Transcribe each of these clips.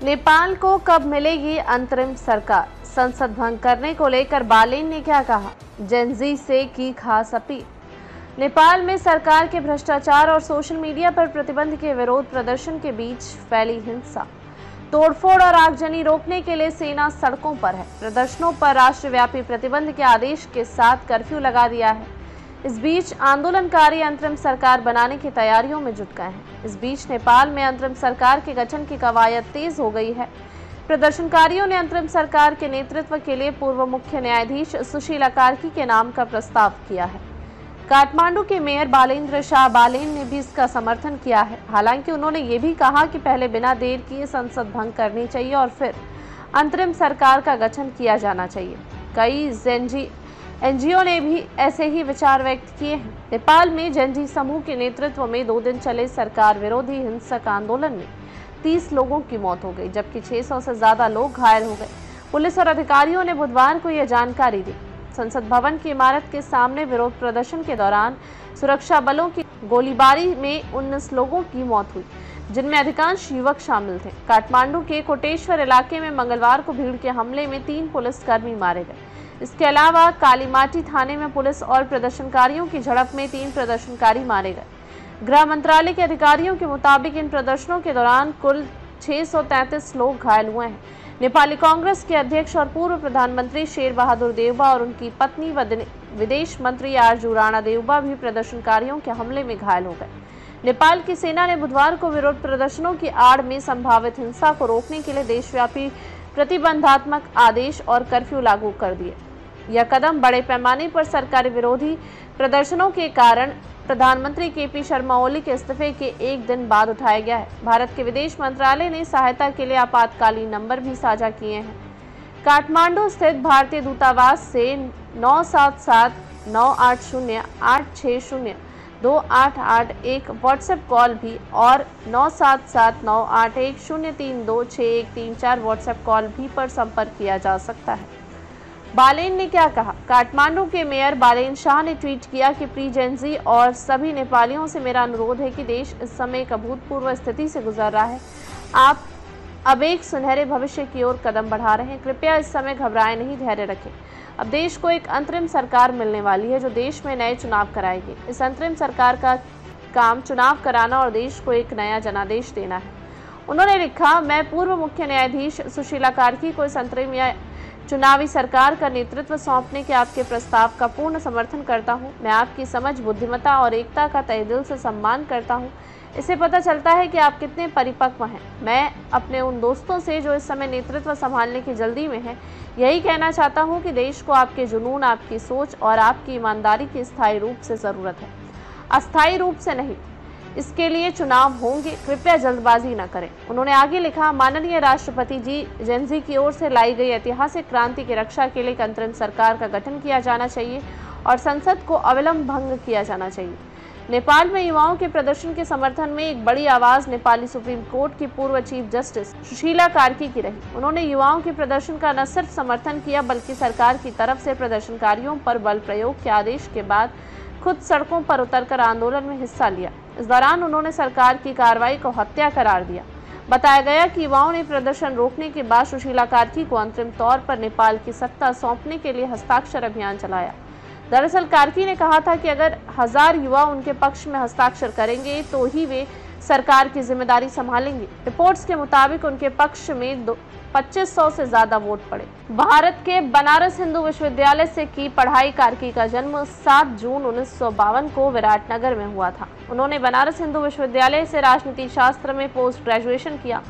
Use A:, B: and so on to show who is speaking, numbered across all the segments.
A: नेपाल को कब मिलेगी अंतरिम सरकार? संसद भंग करने को लेकर बालेन ने क्या कहा? जेनजी से की खास अपील। नेपाल में सरकार के भ्रष्टाचार और सोशल मीडिया पर प्रतिबंध के विरोध प्रदर्शन के बीच फैली हिंसा, तोड़फोड़ और आगजनी रोकने के लिए सेना सड़कों पर है। प्रदर्शनों पर राष्ट्रव्यापी प्रतिबंध के आदेश के साथ कर्फ्यू लगा दिया है। इस बीच आंदोलनकारी अंतरिम सरकार बनाने की तैयारियों में जुट गए हैं। इस बीच नेपाल में अंतरिम सरकार के गठन की कवायद तेज हो गई है। प्रदर्शनकारियों ने अंतरिम सरकार के नेतृत्व के लिए पूर्व मुख्य न्यायाधीश सुशीला कार्की के नाम का प्रस्ताव किया है। काठमांडू के मेयर बालेन्द्र शाह बालेन ने भी इसका समर्थन किया है। हालांकि उन्होंने ये भी कहा कि पहले बिना देर किए संसद भंग करनी चाहिए और फिर अंतरिम सरकार का गठन किया जाना चाहिए। कई एनजीओ ने भी ऐसे ही विचार व्यक्त किए हैं। नेपाल में जेनजी समूह के नेतृत्व में 2 दिन चले सरकार विरोधी हिंसक आंदोलन में 30 लोगों की मौत हो गई, जबकि 600 से ज्यादा लोग घायल हो गए। पुलिस और अधिकारियों ने बुधवार को यह जानकारी दी। संसद भवन की इमारत के सामने विरोध प्रदर्शन के दौरान सुरक्षा बलों की गोलीबारी में 19 लोगों की मौत हुई, जिनमें अधिकांश युवक शामिल थे। काठमांडू के कोटेश्वर इलाके में मंगलवार को भीड़ के हमले में 3 पुलिसकर्मी मारे गए। इसके अलावा कालीमाटी थाने में पुलिस और प्रदर्शनकारियों की झड़प में 3 प्रदर्शनकारी मारे गए। गृह मंत्रालय के अधिकारियों के मुताबिक इन प्रदर्शनों के दौरान कुल 633 लोग घायल हुए हैं। नेपाली कांग्रेस के अध्यक्ष और पूर्व प्रधानमंत्री शेर बहादुर देउबा और उनकी पत्नी व विदेश मंत्री आरजू राणा देउबा भी प्रदर्शनकारियों के हमले में घायल हो गए। नेपाल की सेना ने बुधवार को विरोध प्रदर्शनों की आड़ में संभावित हिंसा को रोकने के लिए देशव्यापी प्रतिबंधात्मक आदेश और कर्फ्यू लागू कर दिए। यह कदम बड़े पैमाने पर सरकारी विरोधी प्रदर्शनों के कारण प्रधानमंत्री केपी शर्मा ओली के इस्तीफे के एक दिन बाद उठाया गया है। भारत के विदेश मंत्रालय ने सहायता के लिए आपातकालीन नंबर भी साझा किए हैं। काठमांडू स्थित भारतीय दूतावास से 977-980-860-2881 व्हाट्सएप कॉल भी और 977-981-032-6134 व्हाट्सएप कॉल भी पर संपर्क किया जा सकता है। बालेन ने क्या कहा? काठमांडू के मेयर बालेन शाह ने ट्वीट किया कि प्री जेनजी और सभी नेपालियों से मेरा अनुरोध है कि देश इस समय एक अभूतपूर्व स्थिति से गुजर रहा है। आप अब एक सुनहरे भविष्य की ओर कदम बढ़ा रहे हैं। कृपया इस समय घबराएं नहीं, धैर्य रखें। अब देश को एक अंतरिम सरकार मिलने वाली है जो देश में नए चुनाव कराएगी। इस अंतरिम सरकार का काम चुनाव कराना और देश को एक नया जनादेश देना है। उन्होंने लिखा, मैं पूर्व मुख्य न्यायाधीश सुशीला कार्की को इस अंतरिम या चुनावी सरकार का नेतृत्व सौंपने के आपके प्रस्ताव का पूर्ण समर्थन करता हूं। मैं आपकी समझ, बुद्धिमत्ता और एकता का तहे दिल से सम्मान करता हूं। इससे पता चलता है कि आप कितने परिपक्व हैं। मैं अपने उन दोस्तों से जो इस समय नेतृत्व संभालने की जल्दी में हैं, यही कहना चाहता हूं कि देश को आपके जुनून, आपकी सोच और आपकी ईमानदारी की स्थायी रूप से ज़रूरत है, अस्थायी रूप से नहीं। इसके लिए चुनाव होंगे, कृपया जल्दबाजी न करें। उन्होंने आगे लिखा, माननीय राष्ट्रपति जी, जेनजी की ओर से लाई गई ऐतिहासिक क्रांति की रक्षा के लिए एक अंतरिम सरकार का गठन किया जाना चाहिए और संसद को अविलंब भंग किया जाना चाहिए। नेपाल में युवाओं के प्रदर्शन के समर्थन में एक बड़ी आवाज नेपाली सुप्रीम कोर्ट की पूर्व चीफ जस्टिस सुशीला कार्की की रही। उन्होंने युवाओं के प्रदर्शन का न सिर्फ समर्थन किया बल्कि सरकार की तरफ से प्रदर्शनकारियों पर बल प्रयोग के आदेश के बाद खुद सड़कों पर उतरकर आंदोलन में हिस्सा लिया। इस दौरान उन्होंने सरकार की कार्रवाई को हत्या करार दिया। बताया गया कि युवाओं ने प्रदर्शन रोकने के बाद सुशीला कार्की को अंतरिम तौर पर नेपाल की सत्ता सौंपने के लिए हस्ताक्षर अभियान चलाया। दरअसल कार्की ने कहा था कि अगर 1000 युवा उनके पक्ष में हस्ताक्षर करेंगे तो ही वे सरकार की जिम्मेदारी संभालेंगे। रिपोर्ट्स के मुताबिक उनके पक्ष में 2500 से ज्यादा वोट पड़े। भारत के बनारस हिंदू विश्वविद्यालय से की पढ़ाई कार्की का जन्म 7 जून 1952 को विराटनगर में हुआ था। उन्होंने बनारस हिंदू विश्वविद्यालय से राजनीति शास्त्र में पोस्ट ग्रेजुएशन किया।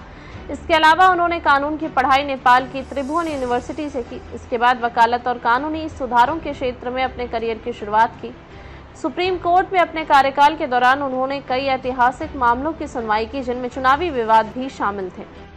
A: इसके अलावा उन्होंने कानून की पढ़ाई नेपाल की त्रिभुवन यूनिवर्सिटी से की। इसके बाद वकालत और कानूनी सुधारों के क्षेत्र में अपने करियर की शुरुआत की। सुप्रीम कोर्ट में अपने कार्यकाल के दौरान उन्होंने कई ऐतिहासिक मामलों की सुनवाई की, जिनमें चुनावी विवाद भी शामिल थे।